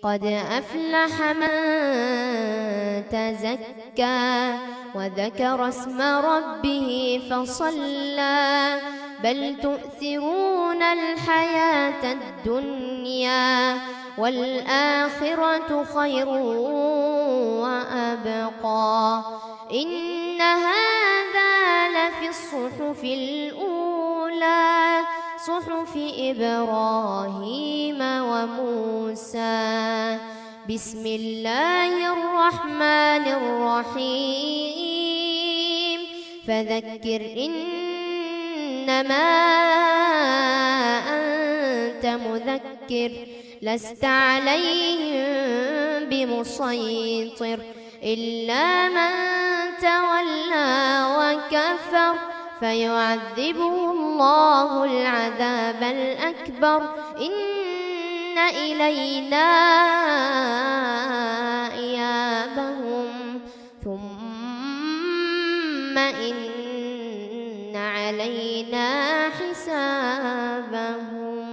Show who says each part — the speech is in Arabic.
Speaker 1: قد أفلح من تزكى وذكر اسم ربه فصلى بل تؤثرون الحياة الدنيا والآخرة خير وأبقى إن هذا لفي الصحف الأولى صحف إبراهيم وموسى بسم الله الرحمن الرحيم فذكر إنما أنت مذكر لست عليهم بمسيطر إلا من تولى وكفر فيعذبه الله العذاب الأكبر إن إلينا إيابهم ثم إن علينا حسابهم.